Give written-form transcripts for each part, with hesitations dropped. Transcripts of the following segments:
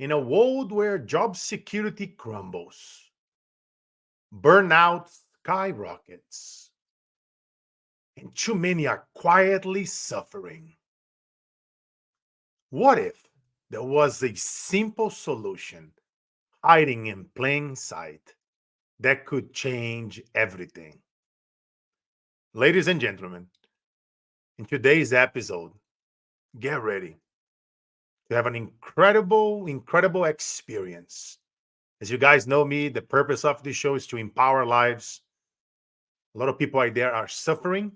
In a world where job security crumbles, burnout skyrockets, and too many are quietly suffering, what if there was a simple solution hiding in plain sight that could change everything? Ladies and gentlemen, in today's episode, get ready to have an incredible experience. As you guys know me, the purpose of this show is to empower lives. A lot of people out there are suffering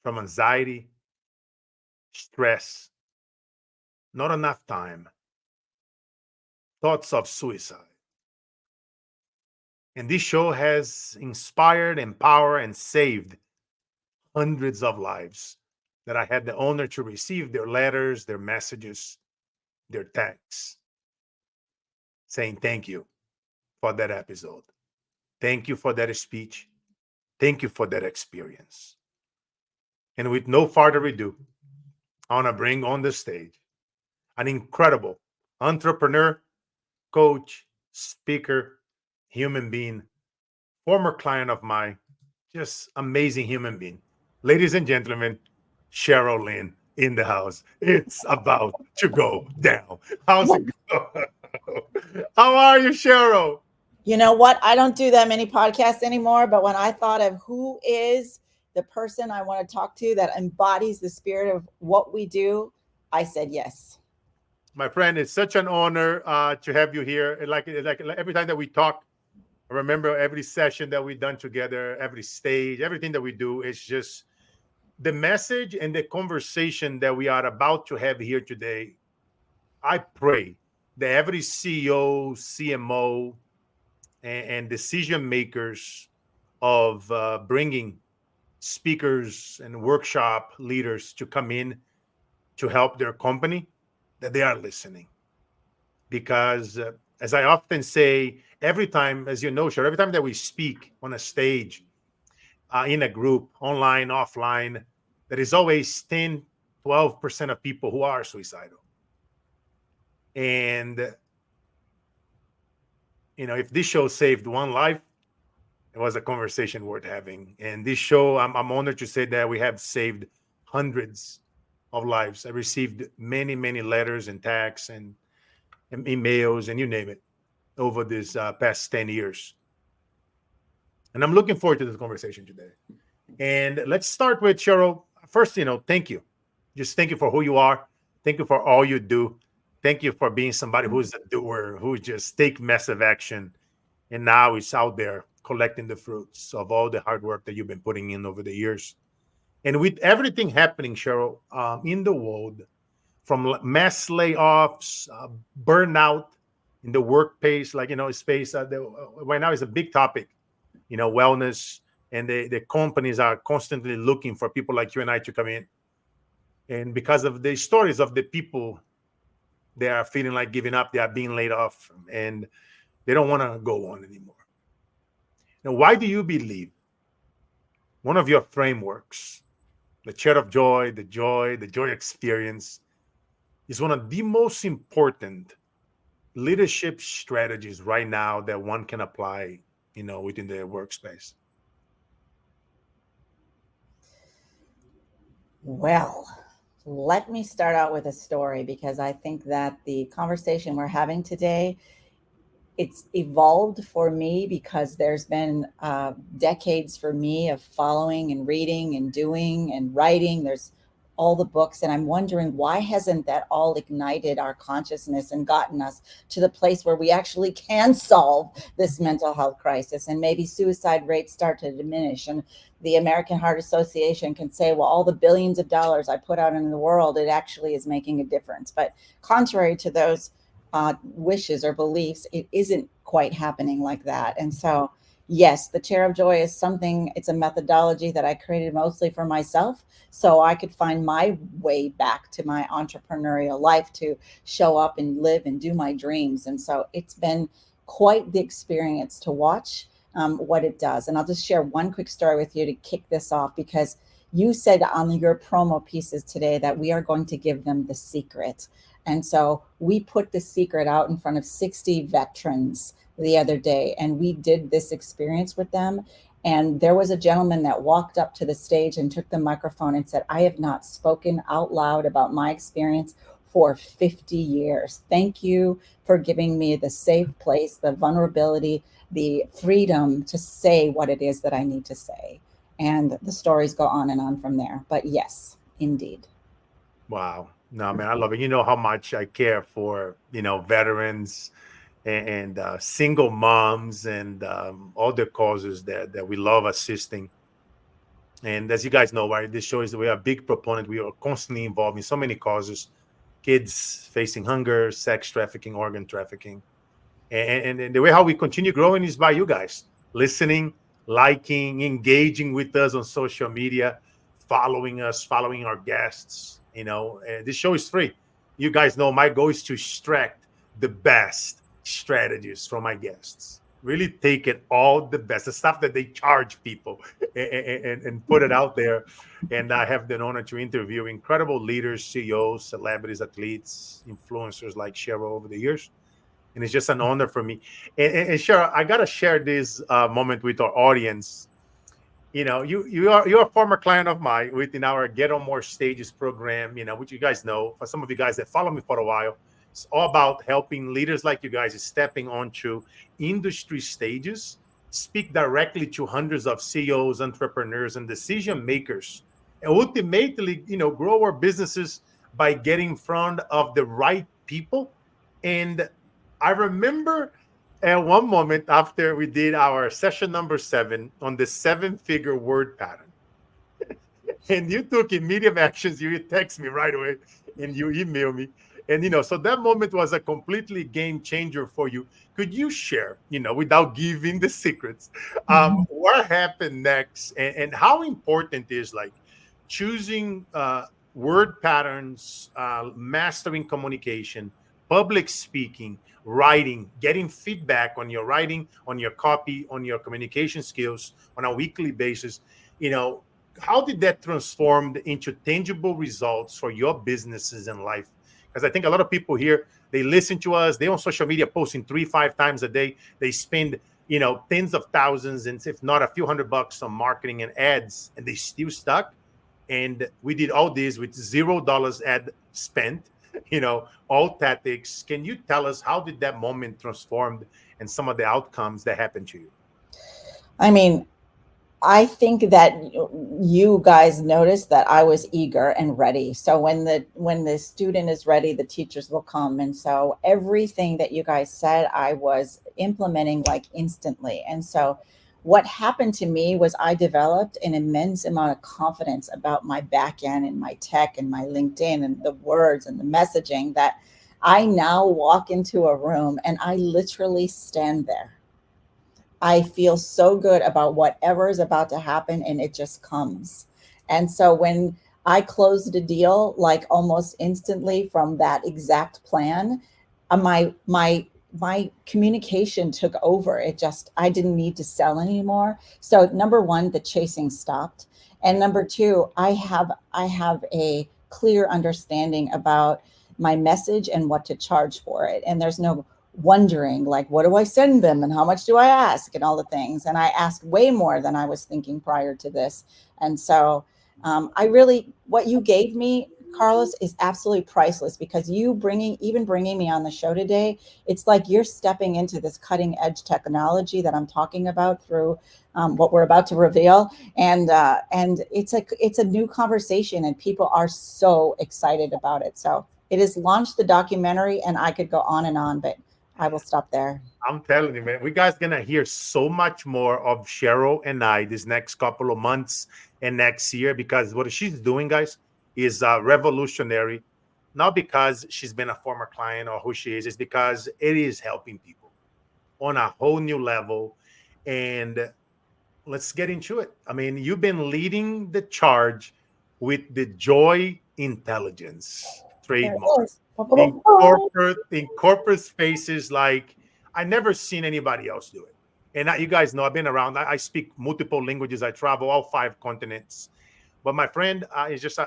from anxiety, stress, not enough time, thoughts of suicide. And this show has inspired, empowered, and saved hundreds of lives that I had the honor to receive their letters, their messages, their texts saying thank you for that episode. Thank you for that speech. Thank you for that experience. And with no further ado, I want to bring on the stage an incredible entrepreneur, coach, speaker, human being, former client of mine, just amazing human being. Ladies and gentlemen, Cheryl Lynn in the house. It's about to go down. How's it going? How are you, Cheryl? You know what? I don't do that many podcasts anymore, but when I thought of who is the person I want to talk to that embodies the spirit of what we do, I said yes. My friend, it's such an honor to have you here. Like every time that we talk, I remember every session that we've done together, every stage, everything that we do is just the message and the conversation that we are about to have here today. I pray that every CEO, CMO, and decision makers of bringing speakers and workshop leaders to come in to help their company, that they are listening. Because as I often say, every time, as you know, sure, every time that we speak on a stage, in a group, online, offline, there is always 10, 12% of people who are suicidal. And, if this show saved one life, it was a conversation worth having. And this show, I'm honored to say that we have saved hundreds of lives. I received many letters and texts and emails and you name it over this past 10 years. And I'm looking forward to this conversation today. And let's start with Cheryl. First, thank you. Just thank you for who you are. Thank you for all you do. Thank you for being somebody who's a doer, who just take massive action. And now is out there collecting the fruits of all the hard work that you've been putting in over the years. And with everything happening, Cheryl, in the world, from mass layoffs, burnout in the workplace, space, right now is a big topic, wellness. And the companies are constantly looking for people like you and I to come in. And because of the stories of the people, they are feeling like giving up, they are being laid off, and they don't want to go on anymore. Now, why do you believe one of your frameworks, the chair of joy, the joy experience, is one of the most important leadership strategies right now that one can apply, within their workspace? Well, let me start out with a story because I think that the conversation we're having today, it's evolved for me because there's been decades for me of following and reading and doing and writing. There's all the books, and I'm wondering why hasn't that all ignited our consciousness and gotten us to the place where we actually can solve this mental health crisis, and maybe suicide rates start to diminish, and the American Heart Association can say, well, all the billions of dollars I put out in the world, it actually is making a difference. But contrary to those wishes or beliefs, it isn't quite happening like that. And so, yes, the chair of joy is something, it's a methodology that I created mostly for myself so I could find my way back to my entrepreneurial life to show up and live and do my dreams. And so it's been quite the experience to watch what it does. And I'll just share one quick story with you to kick this off because you said on your promo pieces today that we are going to give them the secret. And so we put the secret out in front of 60 veterans the other day, and we did this experience with them. And there was a gentleman that walked up to the stage and took the microphone and said, I have not spoken out loud about my experience for 50 years. Thank you for giving me the safe place, the vulnerability, the freedom to say what it is that I need to say. And the stories go on and on from there. But yes, indeed. Wow. No, man, I love it. You know how much I care for, veterans and single moms and all the causes that we love assisting. And as you guys know, right, this show is we are a big proponent. We are constantly involved in so many causes: kids facing hunger, sex trafficking, organ trafficking. And the way how we continue growing is by you guys listening, liking, engaging with us on social media, following us, following our guests. This show is free. You guys know my goal is to extract the best strategies from my guests. Really take it all the best, the stuff that they charge people, and put it out there. And I have the honor to interview incredible leaders, CEOs, celebrities, athletes, influencers like Cheryl over the years, and it's just an honor for me. And Cheryl, I gotta share this moment with our audience. You're a former client of mine within our Get on More Stages program. Which you guys know. For some of you guys that follow me for a while, it's all about helping leaders like you guys stepping onto industry stages, speak directly to hundreds of CEOs, entrepreneurs, and decision makers, and ultimately, grow our businesses by getting in front of the right people. And I remember at one moment after we did our session number 7 on the 7-figure word pattern, and you took immediate actions. You text me right away and you email me. And, so that moment was a completely game changer for you. Could you share, without giving the secrets, what happened next, and how important is like choosing word patterns, mastering communication, public speaking, writing, getting feedback on your writing, on your copy, on your communication skills on a weekly basis. How did that transform into tangible results for your businesses and life? Because I think a lot of people here, they listen to us, they on social media posting 3-5 times a day. They spend, tens of thousands and if not a few $100 on marketing and ads, and they still stuck. And we did all this with $0 ad spent, all tactics. Can you tell us how did that moment transform and some of the outcomes that happened to you? I mean, I think that you guys noticed that I was eager and ready. So when the student is ready, the teachers will come. And so everything that you guys said, I was implementing like instantly. And so what happened to me was I developed an immense amount of confidence about my back end and my tech and my LinkedIn and the words and the messaging that I now walk into a room and I literally stand there. I feel so good about whatever is about to happen and it just comes. And so when I closed a deal like almost instantly from that exact plan, my communication took over. It just I didn't need to sell anymore. So number one, the chasing stopped. And number two, I have a clear understanding about my message and what to charge for it. And there's no wondering like what do I send them and how much do I ask and all the things, and I asked way more than I was thinking prior to this. And so I really what you gave me, Carlos, is absolutely priceless, because you bringing me on the show today, it's like you're stepping into this cutting edge technology that I'm talking about through what we're about to reveal. And it's a new conversation and people are so excited about it. So it has launched the documentary and I could go on and on, but I will stop there. I'm telling you, man, we guys gonna hear so much more of Cheryl and I this next couple of months and next year, because what she's doing, guys, is revolutionary. Not because she's been a former client or who she is, it's because it is helping people on a whole new level. And let's get into it. I mean, you've been leading the charge with the joy intelligence There it trademark is. Ba, ba, ba, ba. in corporate spaces like I never seen anybody else do it. And you guys know I've been around. I speak multiple languages. I travel all 5 continents. But my friend, it's just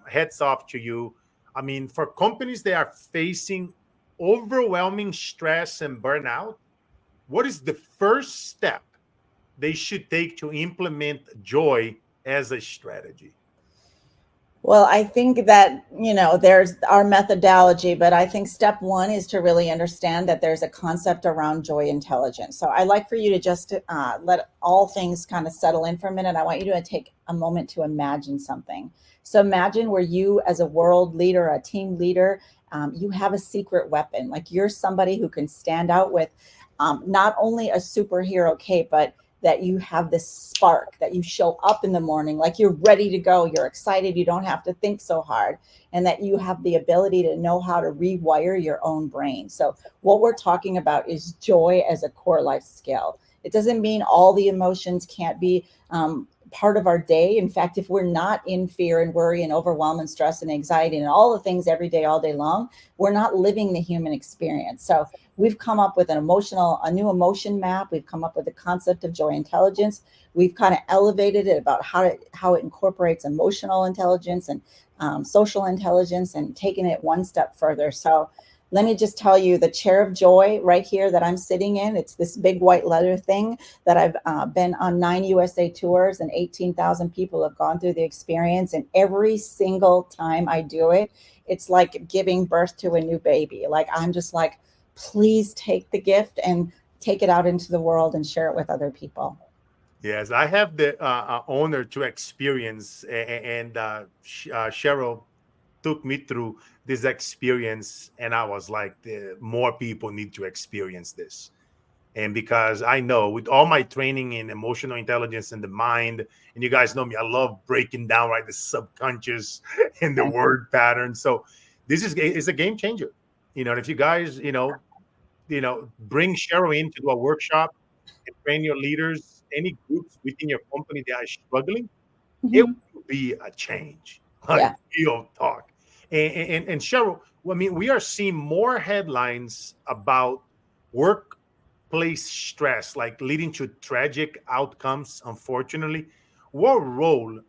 heads off to you. I mean, for companies that are facing overwhelming stress and burnout, what is the first step they should take to implement joy as a strategy? Well, I think that, there's our methodology, but I think step one is to really understand that there's a concept around joy intelligence. So I like for you to just let all things kind of settle in for a minute. I want you to take a moment to imagine something. So imagine where you, as a world leader, a team leader, you have a secret weapon. Like you're somebody who can stand out with not only a superhero cape, but that you have this spark, that you show up in the morning like you're ready to go, you're excited, you don't have to think so hard, and that you have the ability to know how to rewire your own brain. So what we're talking about is joy as a core life skill. It doesn't mean all the emotions can't be part of our day. In fact, if we're not in fear and worry and overwhelm and stress and anxiety and all the things every day, all day long, we're not living the human experience. So we've come up with a new emotion map. We've come up with the concept of joy intelligence. We've kind of elevated it about how it incorporates emotional intelligence and social intelligence, and taken it one step further. So let me just tell you, the chair of joy right here that I'm sitting in, it's this big white leather thing that I've been on 9 USA tours, and 18,000 people have gone through the experience. And every single time I do it, it's like giving birth to a new baby. Like I'm just like, please take the gift and take it out into the world and share it with other people. Yes, I have the honor to experience, and Cheryl took me through this experience, and I was like, more people need to experience this. And because I know with all my training in emotional intelligence and the mind, and you guys know me, I love breaking down right the subconscious and the word pattern. So this is a game changer. And if you guys, bring Cheryl in to do a workshop and train your leaders, any groups within your company that are struggling, it Mhm. will be a change, like Yeah. real talk. And Cheryl, I mean, we are seeing more headlines about workplace stress, like leading to tragic outcomes, unfortunately. What role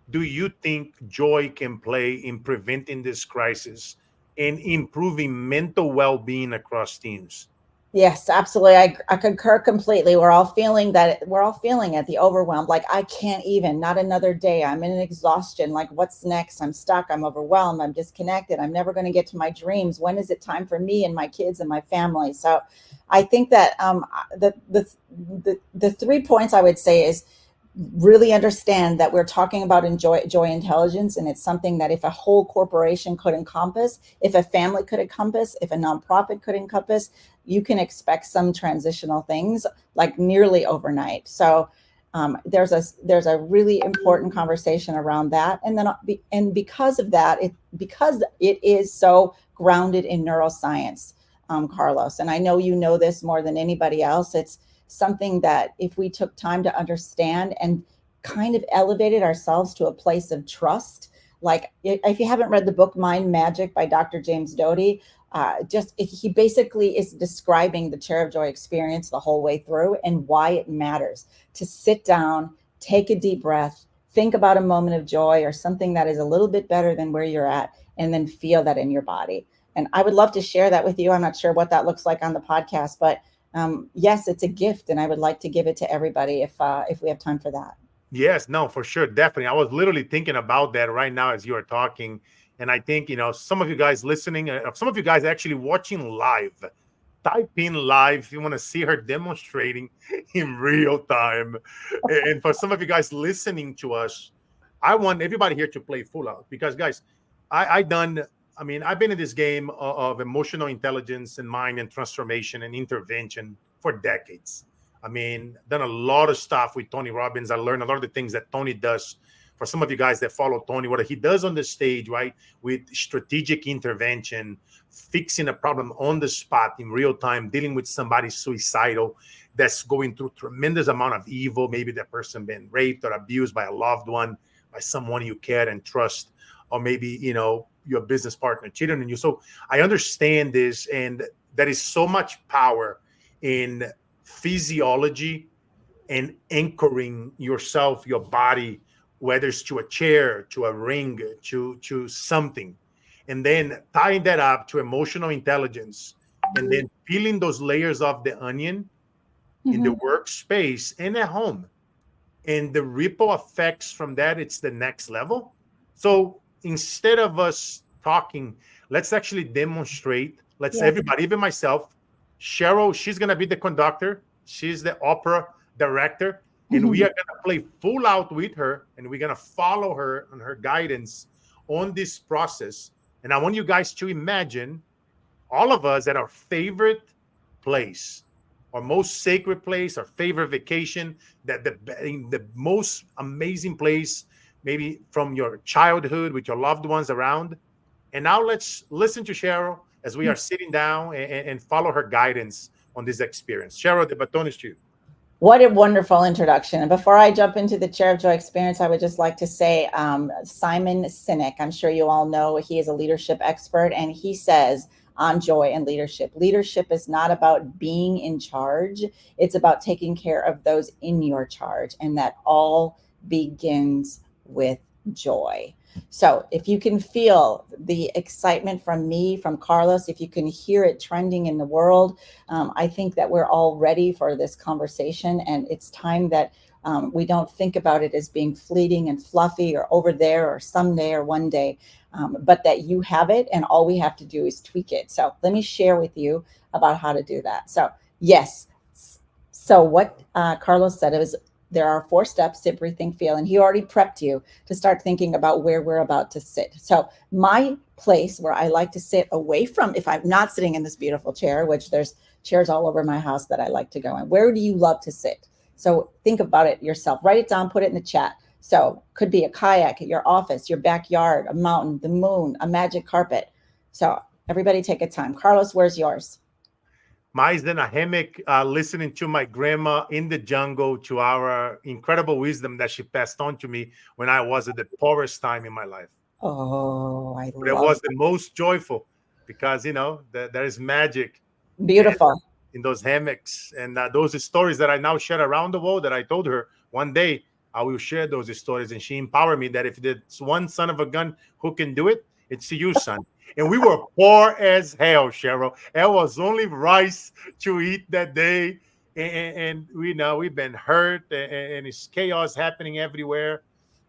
do you think joy can play in preventing this crisis and improving mental well-being across teams? Yes, absolutely. I concur completely. We're all feeling it, the overwhelm. Like I can't even, not another day. I'm in an exhaustion. Like what's next? I'm stuck. I'm overwhelmed. I'm disconnected. I'm never going to get to my dreams. When is it time for me and my kids and my family? So I think that the 3 points I would say is really understand that we're talking about joy intelligence, and it's something that if a whole corporation could encompass, if a family could encompass, if a nonprofit could encompass, you can expect some transitional things like nearly overnight. So there's a really important conversation around that, and then because of that, because it is so grounded in neuroscience, Carlos, and I know you know this more than anybody else. It's something that if we took time to understand and kind of elevated ourselves to a place of trust, like if you haven't read the book Mind Magic by Dr. James Doty, he basically is describing the chair of joy experience the whole way through and why it matters to sit down, take a deep breath, think about a moment of joy or something that is a little bit better than where you're at, and then feel that in your body. And I would love to share that with you. I'm not sure what that looks like on the podcast, but yes, it's a gift, and I would like to give it to everybody if we have time for that. Yes, no, for sure, definitely. I was literally thinking about that right now as you are talking, and I think some of you guys listening, some of you guys actually watching live. Type in live if you want to see her demonstrating in real time, and for some of you guys listening to us, I want everybody here to play full out because, guys, I done. I mean, I've been in this game of emotional intelligence and mind and transformation and intervention for decades. I mean, done a lot of stuff with Tony Robbins. I learned a lot of the things that Tony does. For some of you guys that follow Tony, what he does on the stage, right, with strategic intervention, fixing a problem on the spot in real time, dealing with somebody suicidal that's going through tremendous amount of evil. Maybe that person been raped or abused by a loved one, by someone you care and trust, or maybe your business partner cheated on you. So I understand this, and there is so much power in physiology and anchoring yourself, your body whether it's to a chair, to a ring, to something, and then tying that up to emotional intelligence, and then peeling those layers of the onion in the Mhm. workspace and at home, and the ripple effects from that, it's the next level. So instead of us talking, let's actually demonstrate. Let's Yeah. everybody, even myself, Cheryl, she's gonna be the conductor, she's the opera director, and we are gonna play full out with her, and we're gonna follow her on her guidance on this process. And I want you guys to imagine all of us at our favorite place, our most sacred place, our favorite vacation, that the most amazing place, maybe from your childhood with your loved ones around. And now let's listen to Cheryl as we are sitting down and follow her guidance on this experience. Cheryl, the baton is to you. What a wonderful introduction. And before I jump into the Chair of Joy experience, I would just like to say Simon Sinek, I'm sure you all know, he is a leadership expert, and he says on joy and leadership, leadership is not about being in charge, it's about taking care of those in your charge. And that all begins with joy. So if you can feel the excitement from me, from Carlos, if you can hear it trending in the world, I think that we're all ready for this conversation, and it's time that we don't think about it as being fleeting and fluffy or over there or someday or one day, but that you have it, and all we have to do is tweak it. So let me share with you about how to do that. So yes, so what Carlos said, it was there are 4 steps: sit, breathe, think, feel, and he already prepped you to start thinking about where we're about to sit. So my place where I like to sit away from, if I'm not sitting in this beautiful chair, which there's chairs all over my house that I like to go in. Where do you love to sit? So think about it yourself. Write it down, put it in the chat. So could be a kayak at your office, your backyard, a mountain, the moon, a magic carpet. So everybody take a time. Carlos, where's yours? Mine's in a hammock, listening to my grandma in the jungle, to our incredible wisdom that she passed on to me when I was at the poorest time in my life. Oh, I But it love was the most joyful because there is magic and beautiful. in those hammocks, and those stories that I now share around the world. That I told her one day I will share those stories, and she empowered me that if there's one son of a gun who can do it, it's you, son. And we were poor as hell, Cheryl. It was only rice to eat that day, and we know we've been hurt, and it's chaos happening everywhere.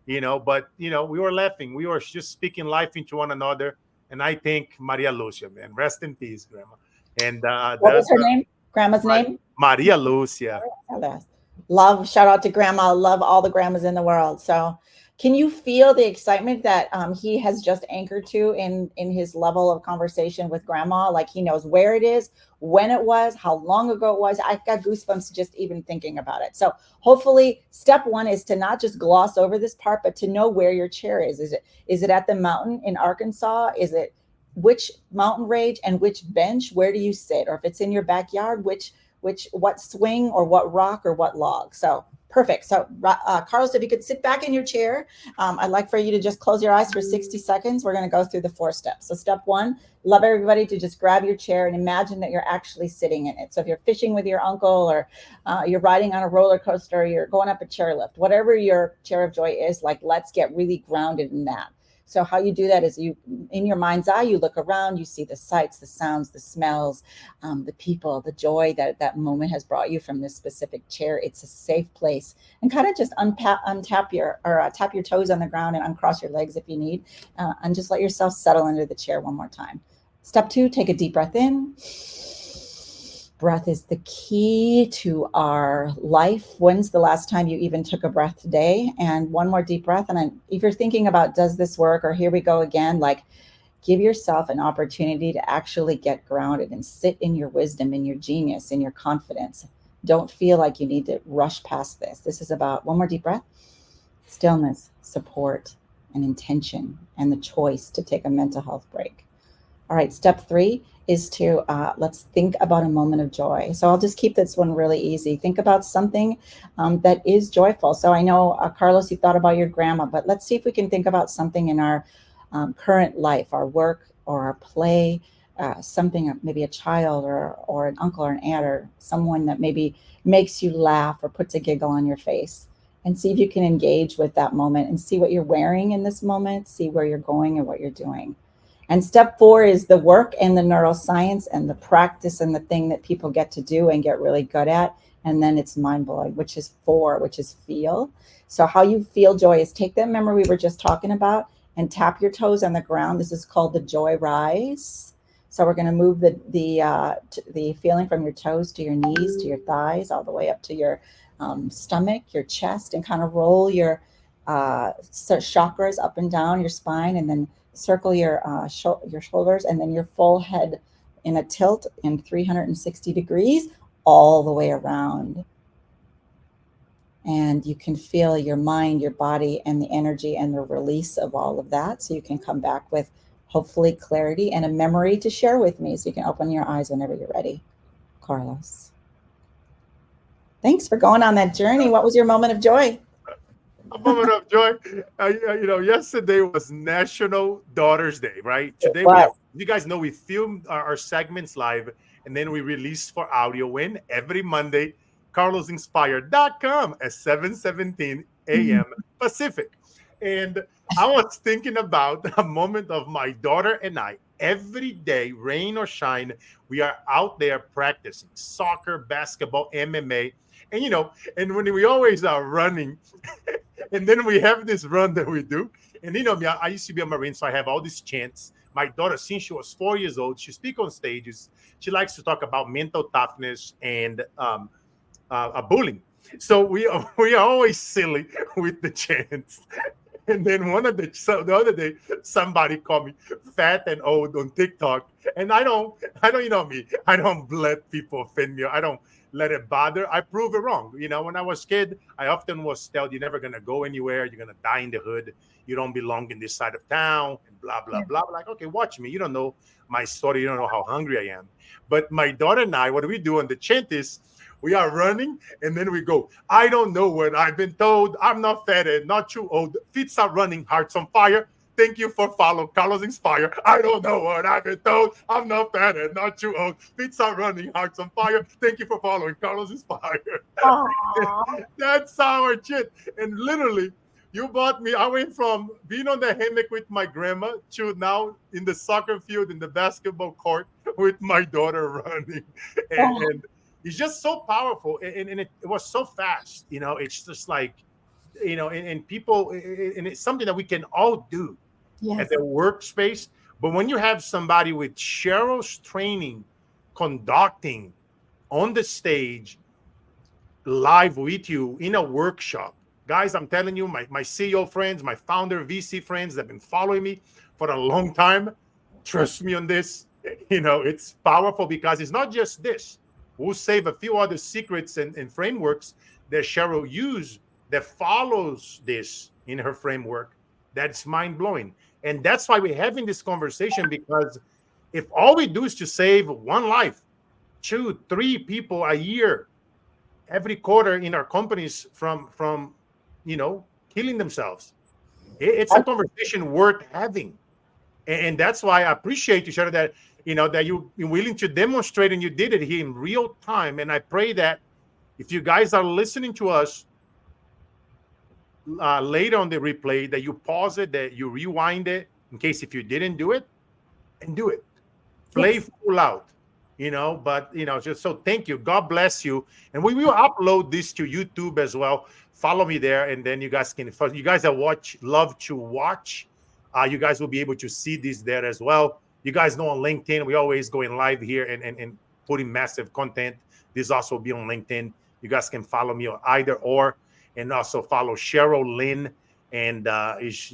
But we were laughing. We were just speaking life into one another. And I think Maria Lucia, man, rest in peace, Grandma. And What was her name? Grandma's name? Maria Lucia. Love, shout out to grandma. Love all the grandmas in the world. So can you feel the excitement that he has just anchored to in his level of conversation with grandma? Like he knows where it is, when it was, how long ago it was. I got goosebumps just even thinking about it. So hopefully step 1 is to not just gloss over this part, but to know where your chair is. Is it at the mountain in Arkansas? Is it which mountain range and which bench? Where do you sit? Or if it's in your backyard, what swing or what rock or what log? So perfect. So Carlos, if you could sit back in your chair, I'd like for you to just close your eyes for 60 seconds. We're going to go through the 4 steps. So step 1, love everybody to just grab your chair and imagine that you're actually sitting in it. So if you're fishing with your uncle, or you're riding on a roller coaster, you're going up a chairlift, whatever your chair of joy is, like, let's get really grounded in that. So how you do that is you, in your mind's eye, you look around, you see the sights, the sounds, the smells, the people, the joy that that moment has brought you from this specific chair. It's a safe place, and kind of just untap your, or tap your toes on the ground and uncross your legs if you need, and just let yourself settle under the chair one more time. Step 2, take a deep breath in. Breath is the key to our life. When's the last time you even took a breath today? And one more deep breath. And if you're thinking about, does this work, or here we go again, like, give yourself an opportunity to actually get grounded and sit in your wisdom, in your genius, in your confidence. Don't feel like you need to rush past this. This is about, one more deep breath, stillness, support, and intention, and the choice to take a mental health break. All right, step 3 is to let's think about a moment of joy. So I'll just keep this one really easy. Think about something that is joyful. So I know, Carlos, you thought about your grandma, but let's see if we can think about something in our current life, our work or our play, something, maybe a child or an uncle or an aunt or someone that maybe makes you laugh or puts a giggle on your face. and see if you can engage with that moment and see what you're wearing in this moment, see where you're going and what you're doing. And step 4 is the work and the neuroscience and the practice and the thing that people get to do and get really good at. And then it's mind blowing, which is 4, which is feel. So how you feel joy is take that memory we were just talking about and tap your toes on the ground. This is called the joy rise. So we're going to move the feeling from your toes to your knees, to your thighs, all the way up to your stomach, your chest, and kind of roll your chakras up and down your spine, and then circle your shoulders, and then your full head in a tilt in 360 degrees all the way around. And you can feel your mind, your body, and the energy and the release of all of that. So you can come back with hopefully clarity and a memory to share with me. So you can open your eyes whenever you're ready. Carlos. Thanks for going on that journey. What was your moment of joy? A moment of joy. Yesterday was National Daughters Day, right? Today we have, you guys know, we film our segments live and then we release for audio when every Monday, carlosinspired.com at 7:17 a.m. Pacific. And I was thinking about a moment of my daughter and I. Every day, rain or shine, we are out there practicing soccer, basketball, MMA. And when we always are running, and then we have this run that we do. And me, I used to be a Marine, so I have all these chants. My daughter, since she was 4 years old, she speaks on stages. She likes to talk about mental toughness and bullying. So we are always silly with the chants. And then the other day, somebody called me fat and old on TikTok, and I don't, me, I don't let people offend me. I don't let it bother. I prove it wrong. When I was a kid, I often was told, "You're never gonna go anywhere. You're gonna die in the hood. You don't belong in this side of town," and blah blah blah. Like, okay, watch me. You don't know my story. You don't know how hungry I am. But my daughter and I, what do we do on the chant is, we are running, and then we go, I don't know what I've been told. I'm not fat and not too old. Feet are running, hearts on fire. Thank you for following Carlos Inspire. I don't know what I've been told. I'm not fat and not too old. Feet are running, hearts on fire. Thank you for following Carlos Inspire. That's our shit. And literally, you bought me. I went from being on the hammock with my grandma to now in the soccer field in the basketball court with my daughter running. And it's just so powerful, and it was so fast. It's just like, and people, and it's something that we can all do at the workspace. But when you have somebody with Cheryl's training, conducting on the stage, live with you in a workshop, guys, I'm telling you, my CEO friends, my founder VC friends that have been following me for a long time, trust me on this. It's powerful because it's not just this. We'll save a few other secrets and frameworks that Cheryl used that follows this in her framework. That's mind-blowing. And that's why we're having this conversation, because if all we do is to save one life, 2, 3 people a year, every quarter in our companies from killing themselves, it's a conversation worth having. And that's why I appreciate you, Cheryl, that that you're willing to demonstrate, and you did it here in real time. And I pray that if you guys are listening to us later on the replay, that you pause it, that you rewind it, in case if you didn't do it, and do it. Play full out, but just so thank you. God bless you. And we will upload this to YouTube as well. Follow me there, and then you guys that love to watch, you guys will be able to see this there as well. You guys know on LinkedIn, we always going live here and putting massive content. This also will be on LinkedIn. You guys can follow me on either or, and also follow Cheryl Lynn. And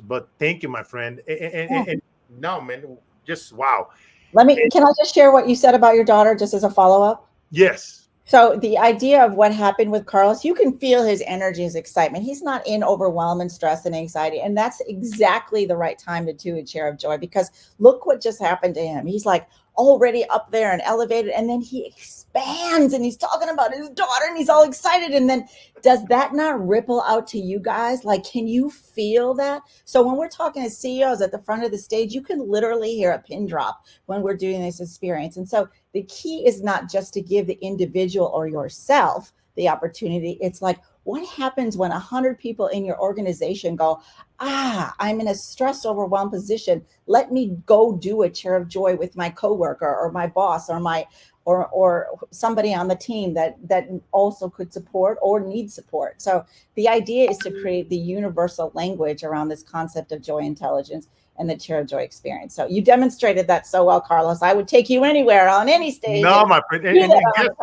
but thank you, my friend. And no, man, just wow. Can I just share what you said about your daughter just as a follow-up? Yes. So the idea of what happened with Carlos, you can feel his energy, his excitement. He's not in overwhelm and stress and anxiety. And that's exactly the right time to do a chair of joy, because look what just happened to him. He's like already up there and elevated, and then he expands and he's talking about his daughter and he's all excited. And then does that not ripple out to you guys? Like, can you feel that? So when we're talking to CEOs at the front of the stage, you can literally hear a pin drop when we're doing this experience. And so the key is not just to give the individual or yourself the opportunity. It's like, What happens when 100 people in your organization go, I'm in a stress overwhelmed position. Let me go do a chair of joy with my coworker or my boss or my or somebody on the team that also could support or needs support. So the idea is to create the universal language around this concept of joy intelligence and the chair of joy experience. So you demonstrated that so well, Carlos. I would take you anywhere on any stage No, and my friend, do that all the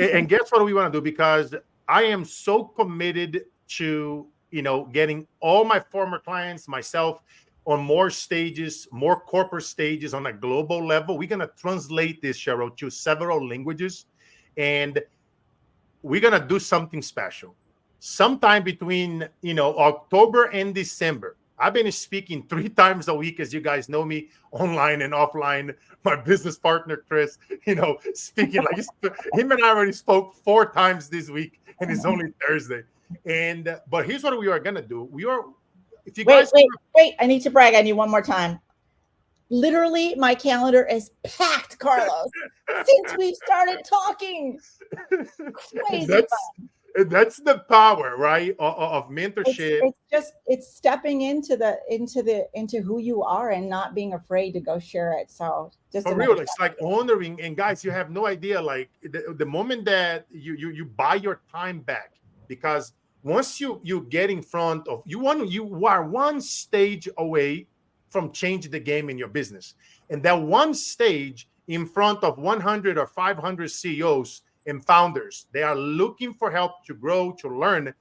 time. and guess what we want to do? Because I am so committed to, getting all my former clients, myself, on more stages, more corporate stages on a global level. We're gonna translate this, Cheryl, to several languages, and we're gonna do something special. Sometime between October and December. I've been speaking 3 times a week, as you guys know me, online and offline. My business partner Chris, speaking like him and I already spoke 4 times this week, and it's only Thursday. And but here's what we are gonna do. We are, if you Wait, guys, wait, wait. I need to brag on you one more time. Literally, my calendar is packed, Carlos, since we started talking. Crazy that's fun. that's the power, right, of It's mentorship. it's just it's stepping into who you are and not being afraid to go share it. So just For another real, it's like honoring. And guys, you have no idea. Like the moment that you buy your time back, because once you get in front of you are one stage away from changing the game in your business, and that one stage in front of 100 or 500 CEOs and founders, they are looking for help to grow, to learn.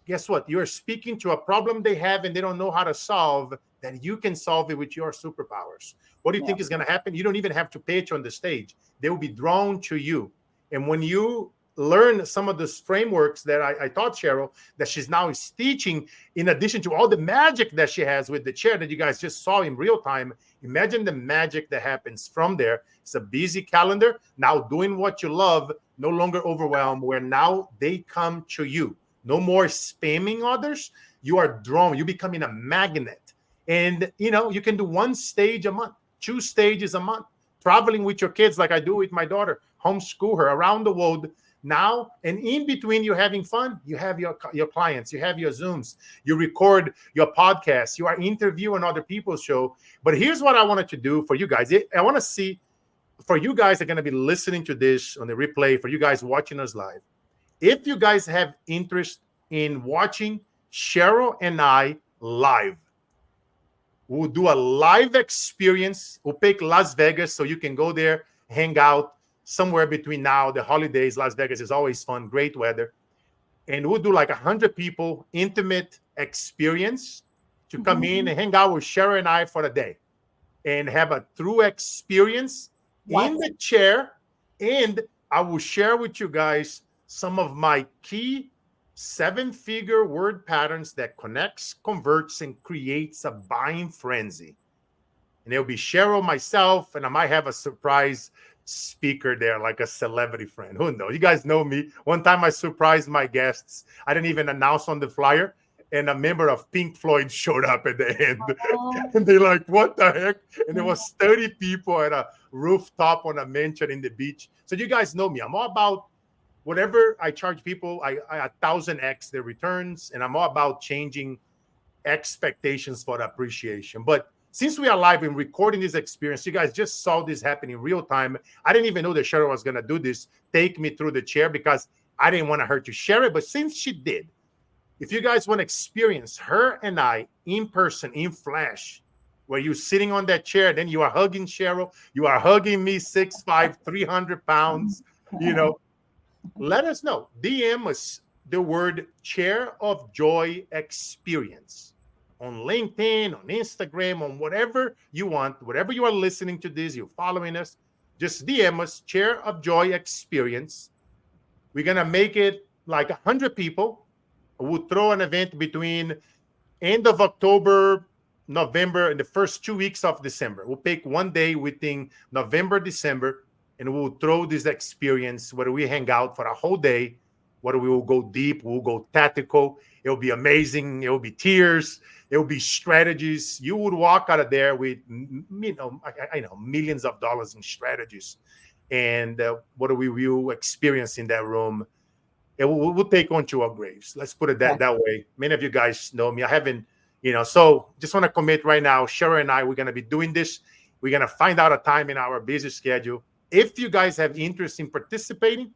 Guess what? You're speaking to a problem they have and they don't know how to solve, that you can solve it with your superpowers. What do you yeah. think is going to happen? You don't even have to pitch on the stage. They will be drawn to you. And when you learn some of those frameworks that I taught Cheryl, that she's now is teaching, in addition to all the magic that she has with the chair that you guys just saw in real time, imagine the magic that happens from there. It's a busy calendar. Now doing what you love, no longer overwhelmed, where now they come to you. No more spamming others. You are drawn. You're becoming a magnet. And, you can do one stage a month, 2 stages a month, traveling with your kids like I do with my daughter, homeschool her around the world now. And in between, you're having fun. You have your clients. You have your Zooms. You record your podcast. You are interviewing other people's show. But here's what I wanted to do for you guys. I want to see, for you guys that are going to be listening to this on the replay, for you guys watching us live, if you guys have interest in watching Cheryl and I live, we'll do a live experience. We'll pick Las Vegas so you can go there, hang out somewhere between now, the holidays. Las Vegas is always fun, great weather. And we'll do like 100 people, intimate experience to come in and hang out with Cheryl and I for a day and have a true experience What? in the chair. And I will share with you guys some of my key 7-figure word patterns that connects, converts, and creates a buying frenzy. And it'll be Cheryl, myself, and I might have a surprise speaker there, like a celebrity friend. Who knows? You guys know me. One time I surprised my guests. I didn't even announce on the flyer, and a member of Pink Floyd showed up at the end. Oh, And they're like, what the heck? And there was 30 people at a rooftop on a mansion in the beach. So you guys know me. I'm all about whatever I charge people, I 1,000x their returns, and I'm all about changing expectations for the appreciation. But since we are live and recording this experience, you guys just saw this happen in real time. I didn't even know that Cheryl was going to do this, take me through the chair, because I didn't want her to share it. But since she did, if you guys want to experience her and I in person, in flesh, where you're sitting on that chair, then you are hugging Cheryl, you are hugging me, 6'5", 300 pounds, let us know. DM us the word chair of joy experience on LinkedIn, on Instagram, on whatever you want, whatever you are listening to this, you're following us, just DM us chair of joy experience. We're going to make it like 100 people. We'll throw an event between end of October, November, and the first 2 weeks of December. We'll pick one day within November, December, and we'll throw this experience where we hang out for a whole day, where we will go deep, we'll go tactical. It'll be amazing. It'll be tears. It'll be strategies. You would walk out of there with, I know, millions of dollars in strategies. And what we will experience in that room, and we'll take on to our graves. Let's put it Okay. that way. Many of you guys know me. I haven't, so just want to commit right now. Cheryl and I, we're going to be doing this. We're going to find out a time in our busy schedule. If you guys have interest in participating,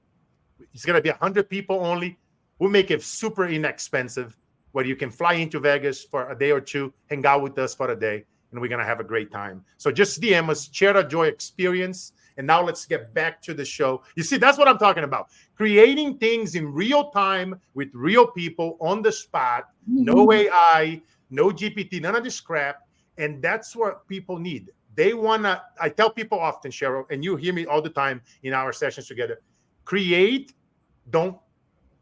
it's going to be 100 people only. We'll make it super inexpensive, where you can fly into Vegas for a day or two, hang out with us for a day, and we're going to have a great time. So just DM us, share a joy experience. And now let's get back to the show. You see, that's what I'm talking about. Creating things in real time with real people on the spot, no AI, no GPT, none of this crap. And that's what people need. They want to, I tell people often, Cheryl, and you hear me all the time in our sessions together, create, don't,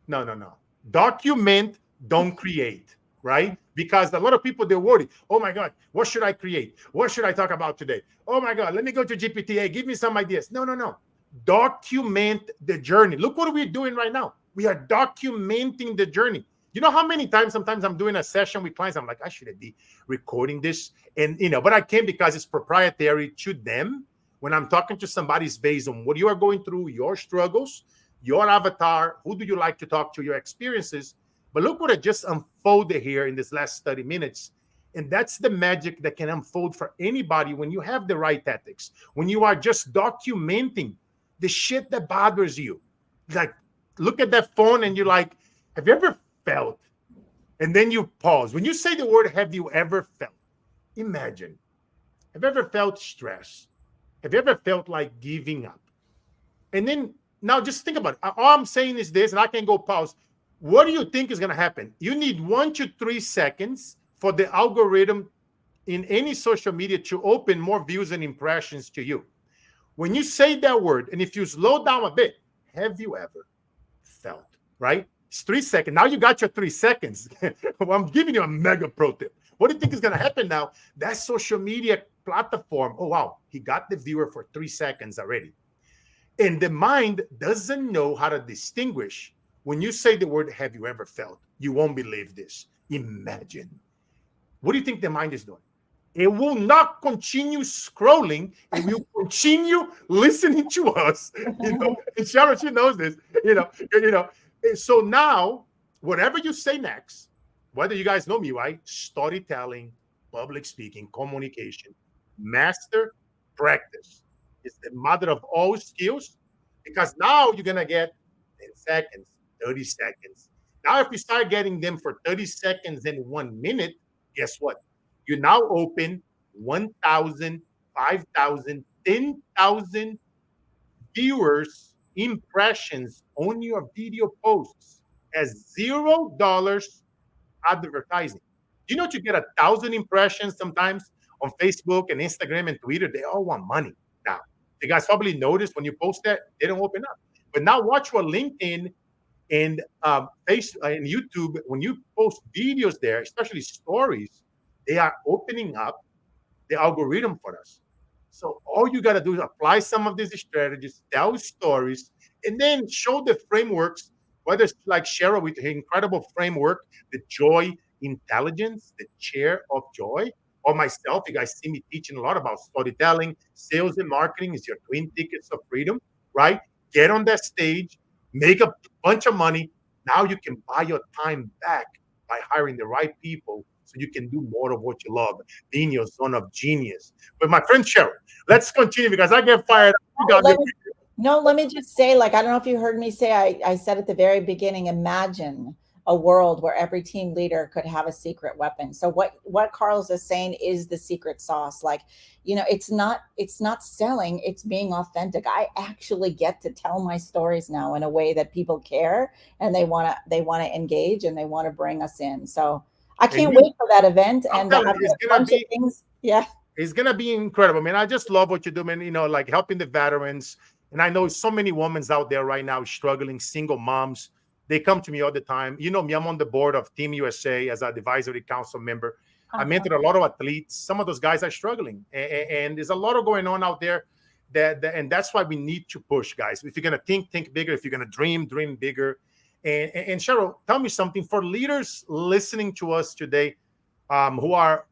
no. Document, don't create, right? Because a lot of people, they're worried. Oh my God, what should I create? What should I talk about today? Oh my God, let me go to GPTA. Give me some ideas. No. Document the journey. Look what we're doing right now. We are documenting the journey. You know how many times sometimes I'm doing a session with clients, I'm like, I shouldn't be recording this. And, but I can because it's proprietary to them. When I'm talking to somebody, it's based on what you are going through, your struggles, your avatar, who do you like to talk to, your experiences. But look what I just unfolded here in this last 30 minutes. And that's the magic that can unfold for anybody when you have the right ethics, when you are just documenting the shit that bothers you. Like, look at that phone and you're like, have you ever felt? And then you pause. When you say the word, have you ever felt? Imagine, have you ever felt stress? Have you ever felt like giving up? And then now just think about it. All I'm saying is this, and I can go pause. What do you think is going to happen? You need 1 to 3 seconds for the algorithm in any social media to open more views and impressions to you. When you say that word, and if you slow down a bit, have you ever felt, right? It's 3 seconds. Now you got your 3 seconds. Well, I'm giving you a mega pro tip. What do you think is going to happen now? That social media platform, oh, wow, he got the viewer for 3 seconds already. And the mind doesn't know how to distinguish. When you say the word, have you ever felt? You won't believe this. Imagine. What do you think the mind is doing? It will not continue scrolling. It will continue listening to us. And Cheryl, she knows this. So now, whatever you say next, whether you guys know me, right? Storytelling, public speaking, communication, master, practice is the mother of all skills, because now you're going to get 10 seconds, 30 seconds. Now, if you start getting them for 30 seconds and 1 minute, guess what? You now open 1,000, 5,000, 10,000 viewers, impressions on your video posts as $0 advertising. You know, to get 1,000 impressions sometimes on Facebook and Instagram and Twitter, they all want money now. You guys probably noticed when you post that, they don't open up. But now watch what LinkedIn and Facebook and YouTube, when you post videos there, especially stories, they are opening up the algorithm for us. So all you got to do is apply some of these strategies, tell stories, and then show the frameworks, whether it's like Cheryl with her incredible framework, the joy intelligence, the chair of joy, or myself. You guys see me teaching a lot about storytelling, sales and marketing is your twin tickets of freedom, right? Get on that stage, make a bunch of money. Now you can buy your time back by hiring the right people so you can do more of what you love, being your zone of genius. But my friend Cheryl, let's continue because I get fired up. Let me just say, like, I don't know if you heard me say, I said at the very beginning, imagine a world where every team leader could have a secret weapon. So what Carlos is saying is the secret sauce. Like, it's not selling, it's being authentic. I actually get to tell my stories now in a way that people care and they want to engage and they want to bring us in. So I can't wait for that event. And I've got a bunch of things. Yeah. It's going to be incredible, man. I just love what you do, man. Like helping the veterans. And I know so many women out there right now struggling, single moms. They come to me all the time. You know me, I'm on the board of Team USA as an advisory council member. I mentor a lot of athletes. Some of those guys are struggling. And there's a lot of going on out there. And that's why we need to push, guys. If you're going to think bigger. If you're going to dream bigger. And Cheryl, tell me something for leaders listening to us today who are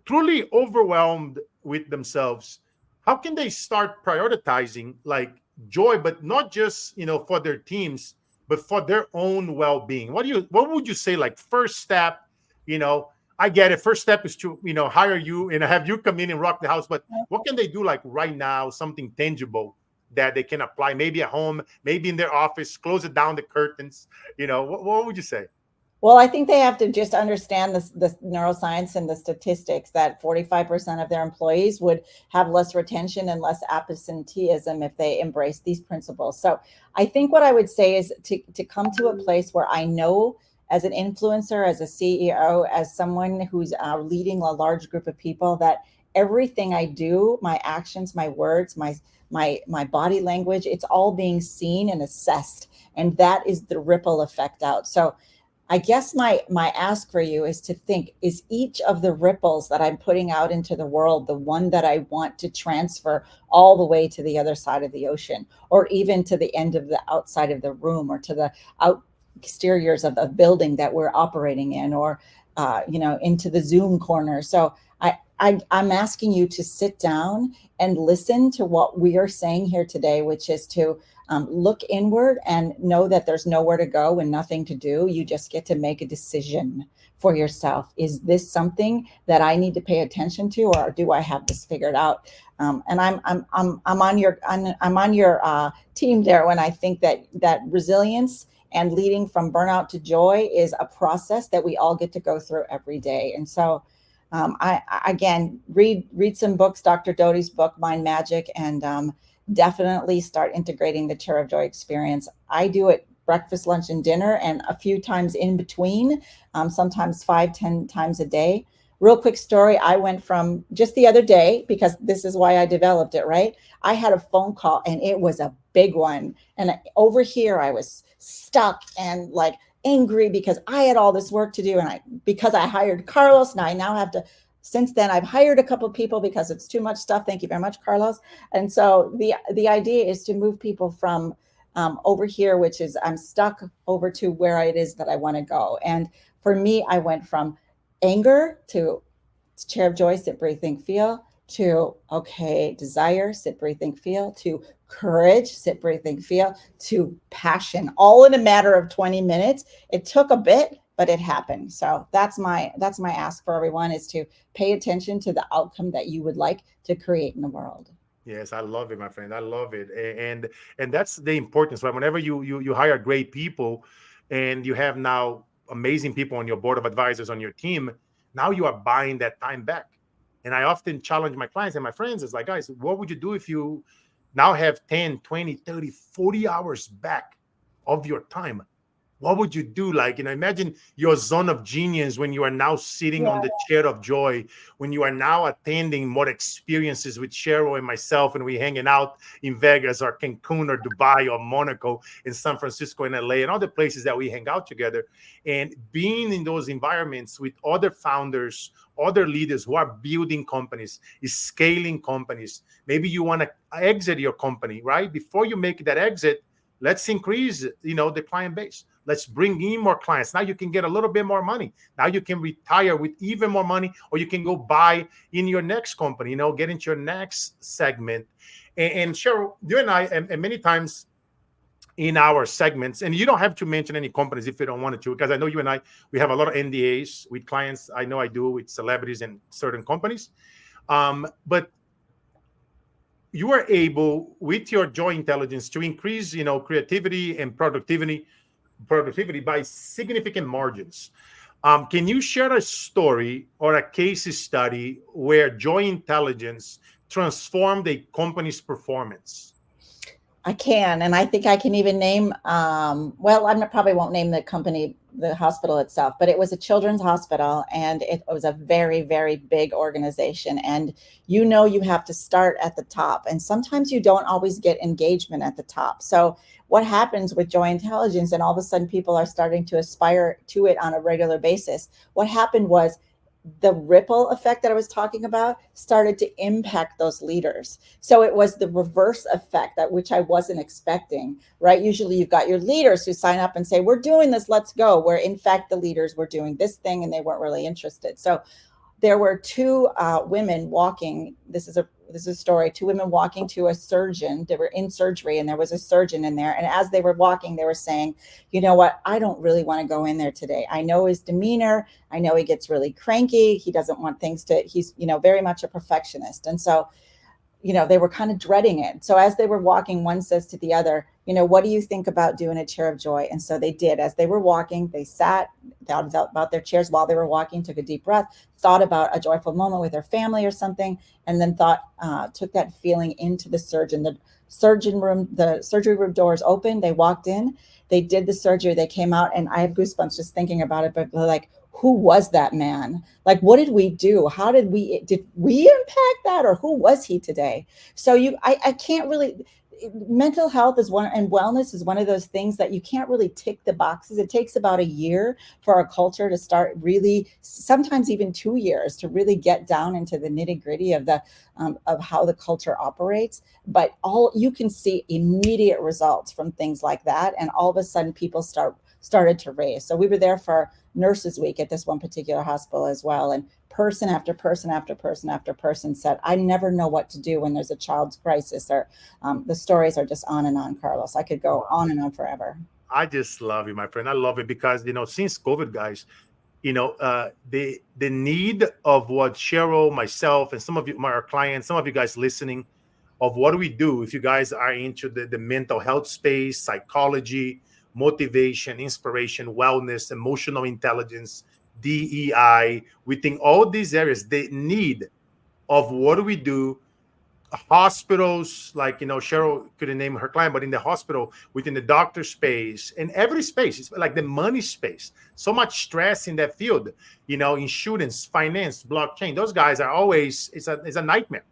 truly overwhelmed with themselves. How can they start prioritizing like joy, but not just, for their teams, but for their own well-being. What would you say, like, first step? You know, I get it. First step is to, hire you and have you come in and rock the house. But what can they do, like, right now, something tangible that they can apply, maybe at home, maybe in their office, close it down the curtains? What would you say? Well, I think they have to just understand this neuroscience and the statistics that 45% of their employees would have less retention and less absenteeism if they embrace these principles. So I think what I would say is to come to a place where I know, as an influencer, as a CEO, as someone who's leading a large group of people, that everything I do, my actions, my words, my body language, it's all being seen and assessed. And that is the ripple effect out. So I guess my ask for you is to think, is each of the ripples that I'm putting out into the world the one that I want to transfer all the way to the other side of the ocean, or even to the end of the outside of the room, or to the out exteriors of the building that we're operating in, or into the Zoom corner. So I'm asking you to sit down and listen to what we are saying here today, which is to look inward and know that there's nowhere to go and nothing to do. You just get to make a decision for yourself. Is this something that I need to pay attention to, or do I have this figured out? And I'm on your team there when I think that resilience and leading from burnout to joy is a process that we all get to go through every day. And so I again, read some books, Dr. Doty's book, Mind Magic, and definitely start integrating the Chair of Joy experience. I do it breakfast, lunch, and dinner, and a few times in between, sometimes 5-10 times a day. Real quick story. I went from just the other day, because this is why I developed it, right? I had a phone call and it was a big one. And over here, I was stuck and like angry because I had all this work to do. And because I hired Carlos, and I now have to, since then I've hired a couple of people because it's too much stuff. Thank you very much, Carlos. And so the idea is to move people from over here, which is I'm stuck, over to where it is that I want to go. And for me, I went from anger to Chair of Joy, sit, breathe, think, feel, to okay, desire, sit, breathe, think, feel, to courage, sit, breathe, think, feel, to passion, all in a matter of 20 minutes. It took a bit, but it happened. So that's my ask for everyone, is to pay attention to the outcome that you would like to create in the world. Yes, I love it, my friend. I love it, and that's the importance, right? Whenever you hire great people, and you have now amazing people on your board of advisors, on your team, now you are buying that time back. And I often challenge my clients and my friends, is like, guys, what would you do if you now have 10, 20, 30, 40 hours back of your time? What would you do? Like, imagine your zone of genius when you are now sitting on Yeah. the chair of joy, when you are now attending more experiences with Cheryl and myself, and we hanging out in Vegas or Cancun or Dubai or Monaco, in San Francisco and LA and other places that we hang out together, and being in those environments with other founders, other leaders who are building companies, scaling companies. Maybe you want to exit your company, right? Before you make that exit, let's increase, the client base. Let's bring in more clients. Now you can get a little bit more money. Now you can retire with even more money, or you can go buy in your next company, get into your next segment. And Cheryl, you and I, and many times in our segments, and you don't have to mention any companies if you don't want to, because I know you and I, we have a lot of NDAs with clients. I know I do, with celebrities and certain companies. But you are able, with your joy intelligence, to increase, creativity and productivity by significant margins. Can you share a story or a case study where joy intelligence transformed a company's performance? I can, and I think I can even name. Well, probably won't name the company, the hospital itself, but it was a children's hospital, and it was a very, very big organization. And you have to start at the top, and sometimes you don't always get engagement at the top. So what happens with joy intelligence, and all of a sudden people are starting to aspire to it on a regular basis? What happened was, the ripple effect that I was talking about started to impact those leaders. So it was the reverse effect, that which I wasn't expecting, right? Usually you've got your leaders who sign up and say, we're doing this, let's go. Where in fact, the leaders were doing this thing and they weren't really interested. So there were two women walking. This is this is a story, two women walking to a surgeon. They were in surgery and there was a surgeon in there. And as they were walking, they were saying, you know what, I don't really want to go in there today. I know his demeanor. I know he gets really cranky. He doesn't want things to, he's, very much a perfectionist. And so, they were kind of dreading it. So as they were walking, one says to the other, what do you think about doing a chair of joy? And so they did. As they were walking, they sat, thought about their chairs while they were walking, took a deep breath, thought about a joyful moment with their family or something, and then took that feeling into the surgeon. The surgery room doors opened. They walked in, they did the surgery, they came out, and I have goosebumps just thinking about it, but like, who was that man? Like, what did we do? How did we impact that? Or who was he today? So I can't really, mental health is one, and wellness is one of those things that you can't really tick the boxes. It takes about a year for our culture to start really, sometimes even 2 years, to really get down into the nitty gritty of of how the culture operates. But you can see immediate results from things like that. And all of a sudden people started to raise. So we were there for Nurses Week at this one particular hospital as well. And person after person after person after person said, I never know what to do when there's a child's crisis. Or the stories are just on and on, Carlos. I could go on and on forever. I just love you, my friend. I love it because, since COVID, guys, the need of what Cheryl, myself, and some of you, our clients, some of you guys listening, of what do we do if you guys are into the mental health space, psychology, motivation, inspiration, wellness, emotional intelligence, DEI, within all these areas, the need of what do we do, hospitals, like, Cheryl couldn't name her client, but in the hospital, within the doctor space, in every space, it's like the money space, so much stress in that field, insurance, finance, blockchain, those guys are always, it's a nightmare,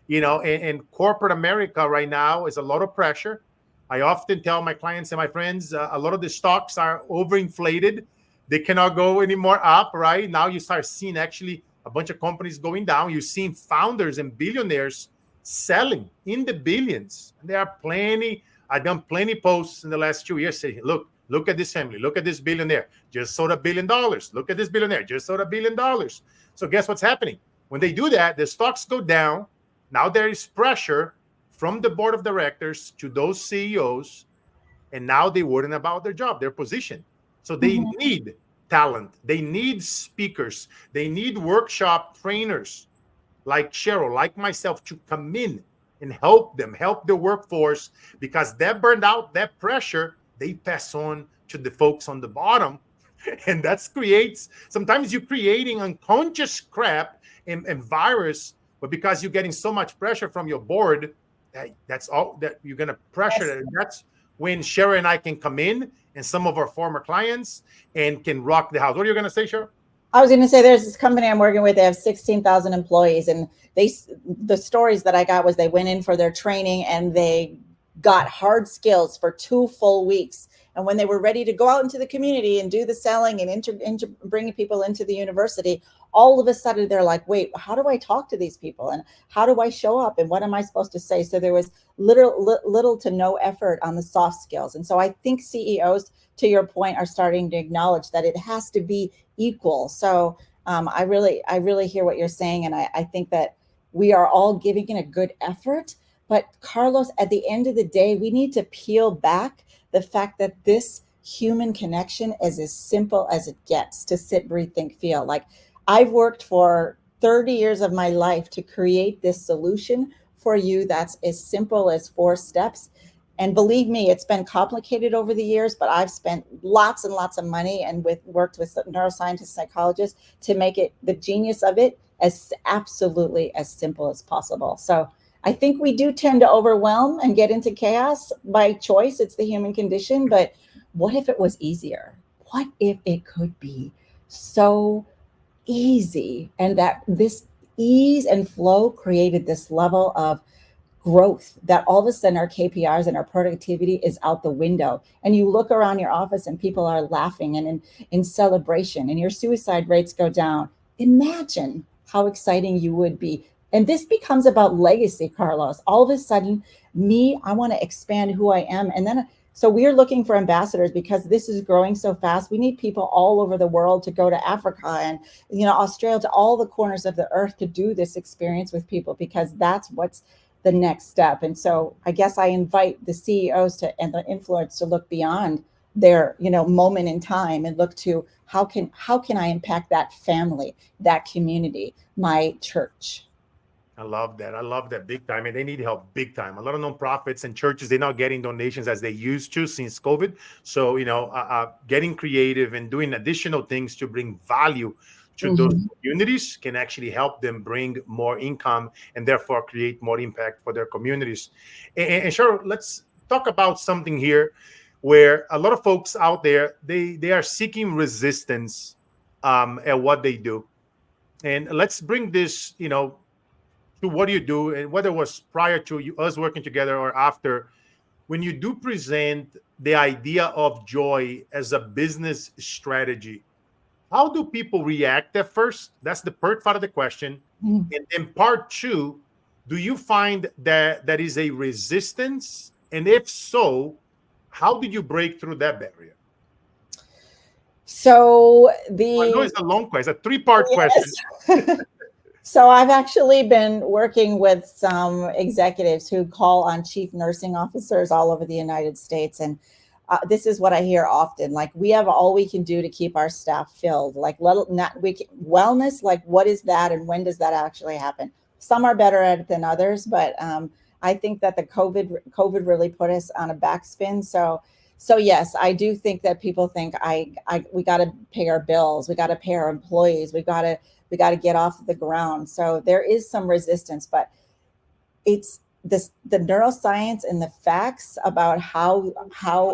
and corporate America right now is a lot of pressure. I often tell my clients and my friends, a lot of the stocks are overinflated. They cannot go anymore up, right? Now you start seeing actually a bunch of companies going down. You're seeing founders and billionaires selling in the billions. There are plenty. I've done plenty posts in the last 2 years saying, look at this family. Look at this billionaire. Just sold $1 billion. Look at this billionaire. Just sold $1 billion. So guess what's happening? When they do that, the stocks go down. Now there is pressure from the board of directors to those CEOs, and now they're worrying about their job, their position. So they need talent. They need speakers. They need workshop trainers like Cheryl, like myself, to come in and help them, help the workforce, because that burned out, that pressure, they pass on to the folks on the bottom. And that creates, sometimes you're creating unconscious crap and virus, but because you're getting so much pressure from your board, that's all that you're going to pressure. Yes. That's when Cheryl and I can come in, and some of our former clients, and can rock the house. What are you going to say, Cheryl? I was going to say, there's this company I'm working with. They have 16,000 employees, and the stories that I got was they went in for their training and they got hard skills for 2 full weeks. And when they were ready to go out into the community and do the selling and bringing people into the university, all of a sudden they're like, wait, how do I talk to these people? And how do I show up? And what am I supposed to say? So there was little to no effort on the soft skills. And so I think CEOs, to your point, are starting to acknowledge that it has to be equal. So I really hear what you're saying. And I think that we are all giving in a good effort. But Carlos, at the end of the day, we need to peel back the fact that this human connection is as simple as it gets to sit, breathe, think, feel. Like, I've worked for 30 years of my life to create this solution for you that's as simple as 4 steps. And believe me, it's been complicated over the years, but I've spent lots and lots of money and worked with neuroscientists, psychologists to make it, the genius of it, as absolutely as simple as possible. So I think we do tend to overwhelm and get into chaos by choice. It's the human condition. But what if it was easier? What if it could be so easy? And that this ease and flow created this level of growth that all of a sudden our KPIs and our productivity is out the window. And you look around your office and people are laughing and in celebration, and your suicide rates go down. Imagine how exciting you would be. And this becomes about legacy, Carlos. All of a sudden, I want to expand who I am. And then So we are looking for ambassadors because this is growing so fast. We need people all over the world to go to Africa and, Australia, to all the corners of the earth, to do this experience with people, because that's what's the next step. And so I guess I invite the CEOs to, and the influencers, to look beyond their, moment in time, and look to how can I impact that family, that community, my church. I love that. I love that big time. And they need help big time. A lot of nonprofits and churches, they're not getting donations as they used to since COVID. So, getting creative and doing additional things to bring value to those Mhm. communities can actually help them bring more income and therefore create more impact for their communities. And Cheryl, let's talk about something here where a lot of folks out there, they are seeking resistance at what they do. And let's bring this, to what do you do, and whether it was prior to us working together or after, when you do present the idea of joy as a business strategy, how do people react at first? That's the first part of the question. Mhm. And then part two, do you find that that is a resistance, and if so, how did you break through that barrier? So I know the it's a long question, a three-part question. yes. So I've actually been working with some executives who call on chief nursing officers all over the United States, and this is what I hear often: like, we have all we can do to keep our staff filled. Like, not we can, wellness. Like, what is that, and when does that actually happen? Some are better at it than others, but I think that the COVID really put us on a backspin. So yes, I do think that people think we got to pay our bills, we got to pay our employees, we got to get off the ground. So there is some resistance, but it's this the neuroscience and the facts about how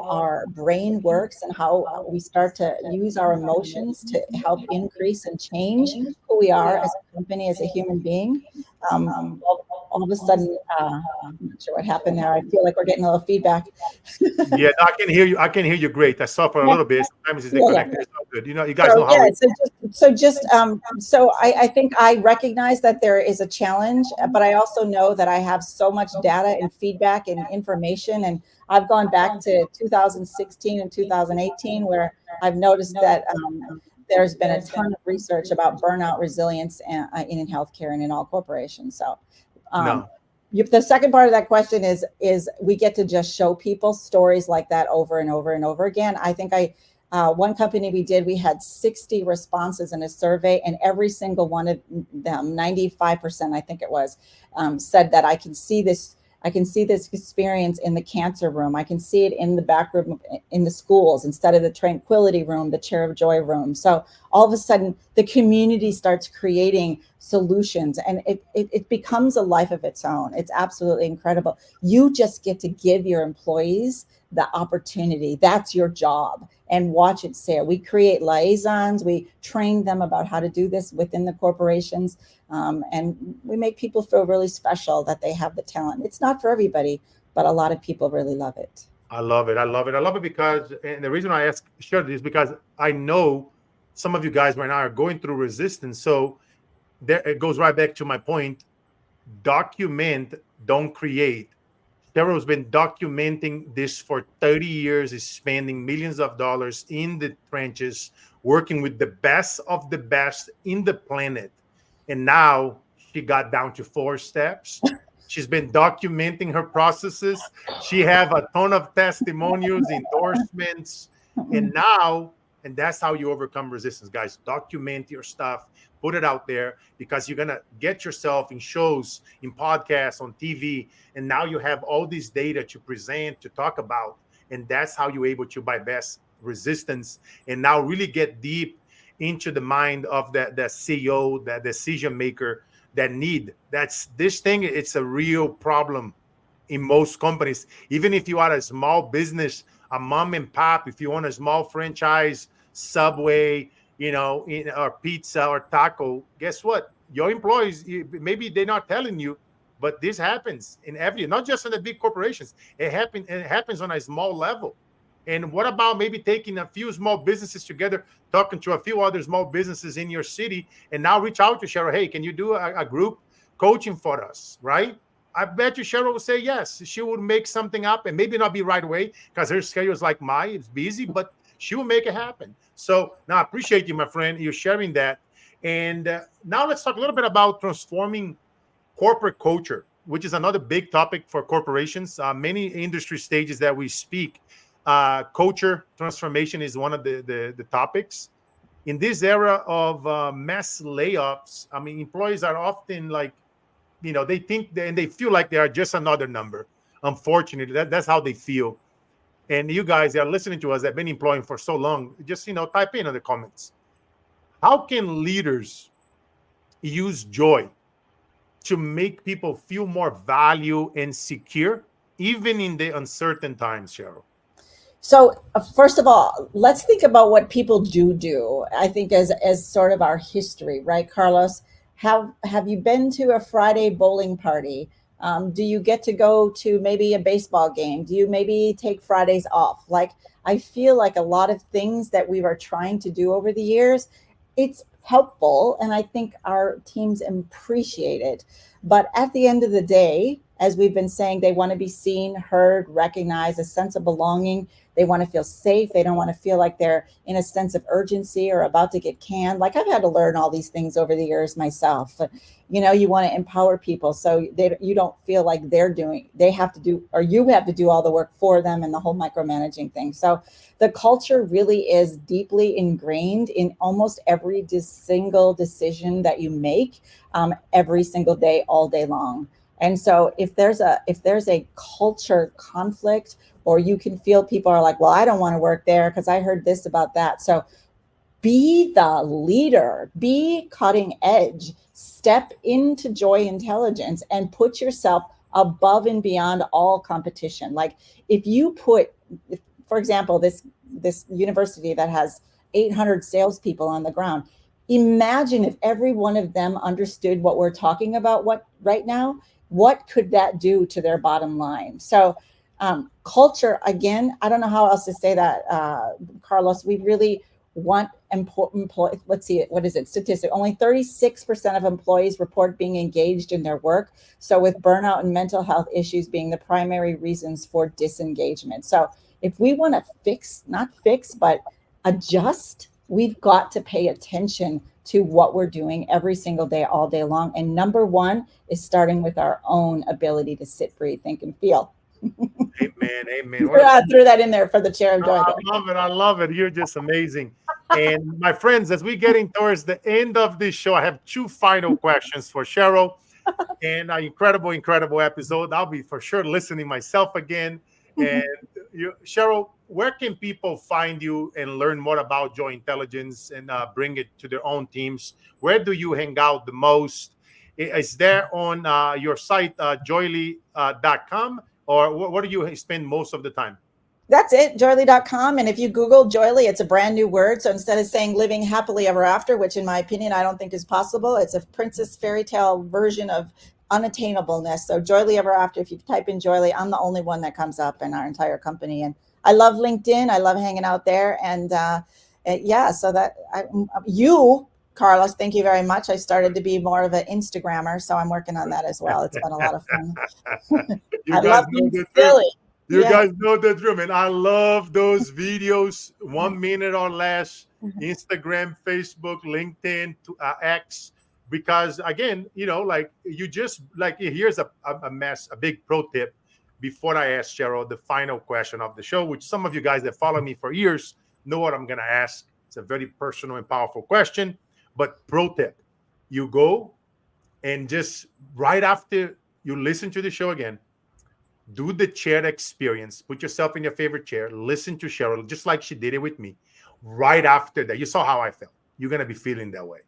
our brain works, and how we start to use our emotions to help increase and change who we are as a company, as a human being. All of a sudden, I'm not sure what happened there. I feel like we're getting a little feedback. Yeah, no, I can hear you. I can hear you great. I saw for a Yeah, little bit. Sometimes it's the yeah, yeah. connector. It's not good. You guys So know how yeah, it. so I think I recognize that there is a challenge, but I also know that I have so much data and feedback and information, and I've gone back to 2016 and 2018, where I've noticed that there's been a ton of research about burnout resilience in healthcare and in all corporations. So um, No, the second part of that question is we get to just show people stories like that over and over and over again. I think one company we had 60 responses in a survey, and every single one of them, 95%, I think it was, said that I can see this experience in the cancer room. I can see it in the back room in the schools, instead of the tranquility room, the chair of joy room. So all of a sudden, the community starts creating solutions, and it becomes a life of its own. It's absolutely incredible. You just get to give your employees the opportunity. That's your job. And watch it sail. We create liaisons. We train them about how to do this within the corporations. And we make people feel really special that they have the talent. It's not for everybody, but a lot of people really love it. I love it. I love it. I love it because, and the reason I ask share this is because I know some of you guys right now are going through resistance. So there it goes right back to my point. Document, don't create. Cheryl's been documenting this for 30 years, is spending millions of dollars in the trenches, working with the best of the best in the planet. And now she got down to 4 steps. She's been documenting her processes. She have a ton of testimonials, endorsements, and now, and that's how you overcome resistance, guys. Document your stuff, put it out there, because you're gonna get yourself in shows, in podcasts, on TV, and now you have all this data to present, to talk about, and that's how you're able to bypass resistance and now really get deep into the mind of the CEO, that decision maker, that need. That's this thing. It's a real problem in most companies. Even if you are a small business, a mom and pop, if you own a small franchise, Subway, or pizza or taco, guess what? Your employees, maybe they're not telling you, but this happens in every, not just in the big corporations. It happens on a small level. And what about maybe taking a few small businesses together, talking to a few other small businesses in your city, and now reach out to Cheryl? Hey, can you do a group coaching for us, right? I bet you Cheryl would say yes. She would make something up and maybe not be right away because her schedule is like mine. It's busy, but she will make it happen. So now I appreciate you, my friend. You're sharing that. And now let's talk a little bit about transforming corporate culture, which is another big topic for corporations. Many industry stages that we speak, culture transformation is one of the topics. In this era of mass layoffs, I mean, employees are often like, they think and they feel like they are just another number. Unfortunately, that's how they feel. And you guys that are listening to us that have been employing for so long, just type in the comments. How can leaders use joy to make people feel more value and secure, even in the uncertain times, Cheryl? So first of all, let's think about what people do. I think as sort of our history, right, Carlos? Have you been to a Friday bowling party? Do you get to go to maybe a baseball game? Do you maybe take Fridays off? Like, I feel like a lot of things that we were trying to do over the years, it's helpful, and I think our teams appreciate it. But at the end of the day, as we've been saying, they want to be seen, heard, recognized, a sense of belonging. They want to feel safe. They don't want to feel like they're in a sense of urgency or about to get canned. Like, I've had to learn all these things over the years myself. You want to empower people so you don't feel like they have to do, or you have to do all the work for them, and the whole micromanaging thing. So the culture really is deeply ingrained in almost every single decision that you make, every single day, all day long. And so if there's a culture conflict, or you can feel people are like, well, I don't want to work there because I heard this about that. So be the leader, be cutting edge, step into joy intelligence and put yourself above and beyond all competition. Like, if you put, for example, this university that has 800 salespeople on the ground, imagine if every one of them understood what we're talking about right now. What could that do to their bottom line? So culture, again, I don't know how else to say that, Carlos. We really want employees. Let's see, what is it? Statistic: only 36% of employees report being engaged in their work. So with burnout and mental health issues being the primary reasons for disengagement. So if we want to not fix, but adjust, we've got to pay attention to what we're doing every single day, all day long. And number one is starting with our own ability to sit, breathe, think, and feel. Amen. Amen. What a I threw that in there for the chair of joy I there. love it. I love it. You're just amazing. And my friends, as we're getting towards the end of this show, I have two final questions for Cheryl. And an incredible, incredible episode. I'll be for sure listening myself again. And Cheryl, where can people find you and learn more about Joy Intelligence and bring it to their own teams? Where do you hang out the most? Is there on your site, joyly.com, or what do you spend most of the time? That's it, joyly.com. And if you Google Joyly, it's a brand new word. So instead of saying living happily ever after, which in my opinion, I don't think is possible, it's a princess fairy tale version of unattainableness. So Joyly ever after, if you type in Joyly, I'm the only one that comes up in our entire company. And I love LinkedIn. I love hanging out there. And yeah, so you, Carlos, thank you very much. I started to be more of an Instagrammer. So I'm working on that as well. It's been a lot of fun. You I guys love know being the drill. silly. You Yeah. guys know the drill, man. I love those videos, 1 minute or less, Instagram, Facebook, LinkedIn, X, because again, like you just like here's a big pro tip before I ask Cheryl the final question of the show, which some of you guys that follow me for years know what I'm gonna ask. It's a very personal and powerful question, but pro tip: you go and just right after you listen to the show again, do the chair experience. Put yourself in your favorite chair. Listen to Cheryl, just like she did it with me. Right after that, you saw how I felt. You're going to be feeling that way.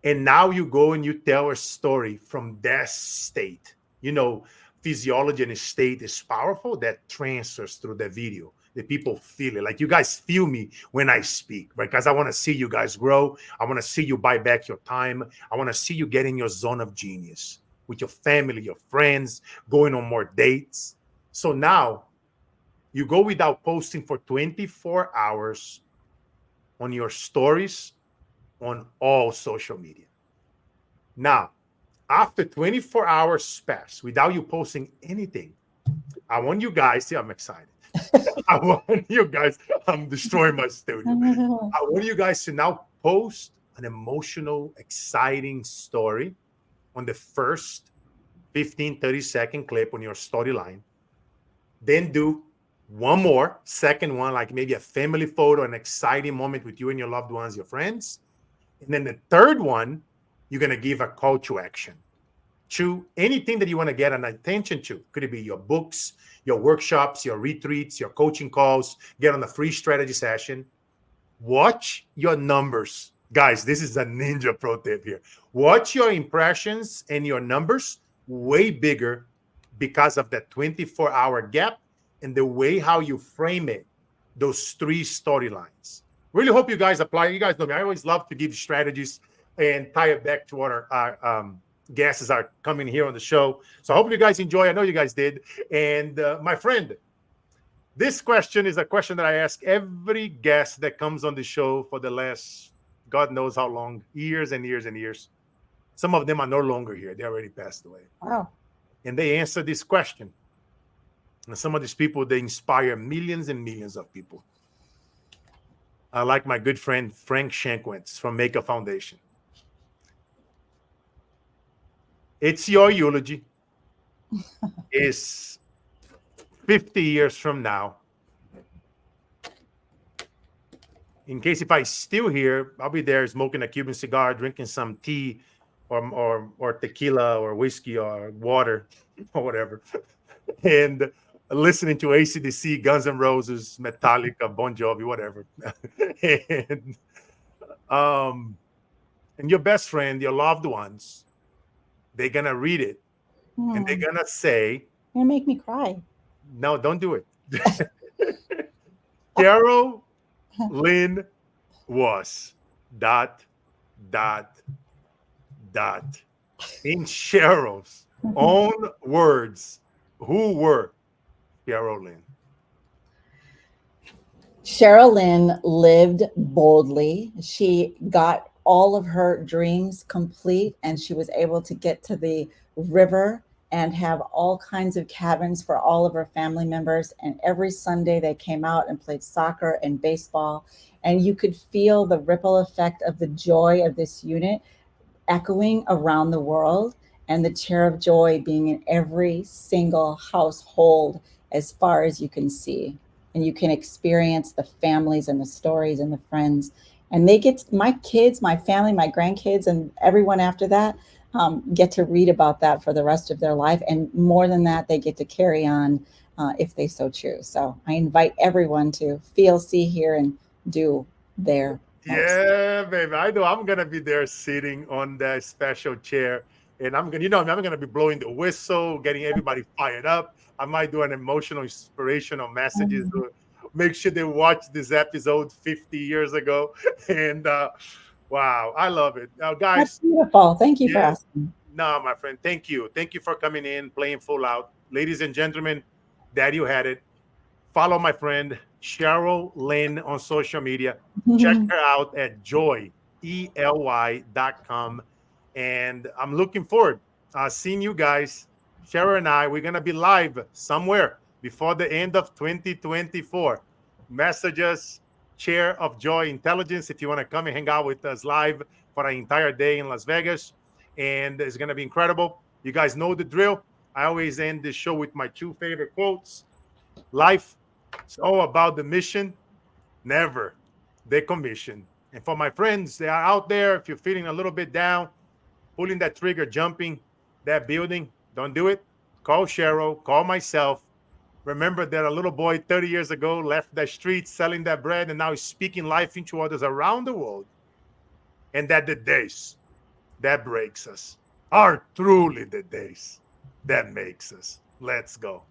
And now you go and you tell a story from that state. Physiology and state is powerful. That transfers through the video. The people feel it. Like you guys feel me when I speak, right? Because I want to see you guys grow. I want to see you buy back your time. I want to see you get in your zone of genius with your family, your friends, going on more dates. So now you go without posting for 24 hours on your stories on all social media. Now, After 24 hours pass without you posting anything, I want you guys, see, I'm excited. I want you guys, I'm destroying my studio. I want you guys to now post an emotional, exciting story on the first 15, 30-second clip on your storyline. Then do one more, second one, like maybe a family photo, an exciting moment with you and your loved ones, your friends. And then the third one, you're going to give a call to action to anything that you want to get an attention to. Could it be your books, your workshops, your retreats, your coaching calls, get on a free strategy session. Watch your numbers. Guys, this is a ninja pro tip here. Watch your impressions and your numbers way bigger because of that 24-hour gap and the way how you frame it, those three storylines. Really hope you guys apply. You guys know me. I always love to give strategies and tie it back to what our guests are coming here on the show. So I hope you guys enjoy. I know you guys did. And my friend, this question is a question that I ask every guest that comes on the show for the last, God knows how long, years and years and years. Some of them are no longer here. They already passed away. Wow. And they answer this question. And some of these people, they inspire millions and millions of people. I like my good friend, Frank Shankwitz from Maker Foundation. It's your eulogy. Is 50 years from now. In case if I still here, I'll be there smoking a Cuban cigar, drinking some tea or tequila or whiskey or water or whatever, and listening to AC/DC, Guns N' Roses, Metallica, Bon Jovi, whatever. and and your best friend, your loved ones, they're gonna read it and they're gonna say, You're gonna make me cry. "No, don't do it." Cheryl Lynn was dot dot dot. In Cheryl's own words, who were Cheryl Lynn? Cheryl Lynn lived boldly. She got all of her dreams complete, and she was able to get to the river and have all kinds of cabins for all of her family members. And every Sunday they came out and played soccer and baseball. And you could feel the ripple effect of the joy of this unit echoing around the world, and the chair of joy being in every single household as far as you can see. And you can experience the families and the stories and the friends. And they get, my kids, my family, my grandkids, and everyone after that get to read about that for the rest of their life. And more than that, they get to carry on if they so choose. So I invite everyone to feel, see, hear, and do their most. Yeah, baby. I know I'm gonna be there sitting on that special chair. And I'm gonna, I'm gonna be blowing the whistle, getting everybody fired up. I might do an emotional, inspirational messages to make sure they watch this episode 50 years ago. And wow, I love it. Now, That's guys, beautiful. Thank you for yes, asking. no, my friend, thank you. Thank you for coming in, playing full out. Ladies and gentlemen, there you had it. Follow my friend Cheryl Lynn on social media. Check her out at joyely.com. And I'm looking forward seeing you guys. Cheryl and I, we're going to be live somewhere before the end of 2024. Message us, Chair of Joy Intelligence, if you want to come and hang out with us live for an entire day in Las Vegas. And it's going to be incredible. You guys know the drill. I always end the show with my two favorite quotes. Life is all about the mission, never the commission. And for my friends that are out there, if you're feeling a little bit down, pulling that trigger, jumping that building, don't do it. Call Cheryl, call myself. Remember that a little boy 30 years ago left the street selling that bread and now he's speaking life into others around the world. And that the days that breaks us are truly the days that makes us. Let's go.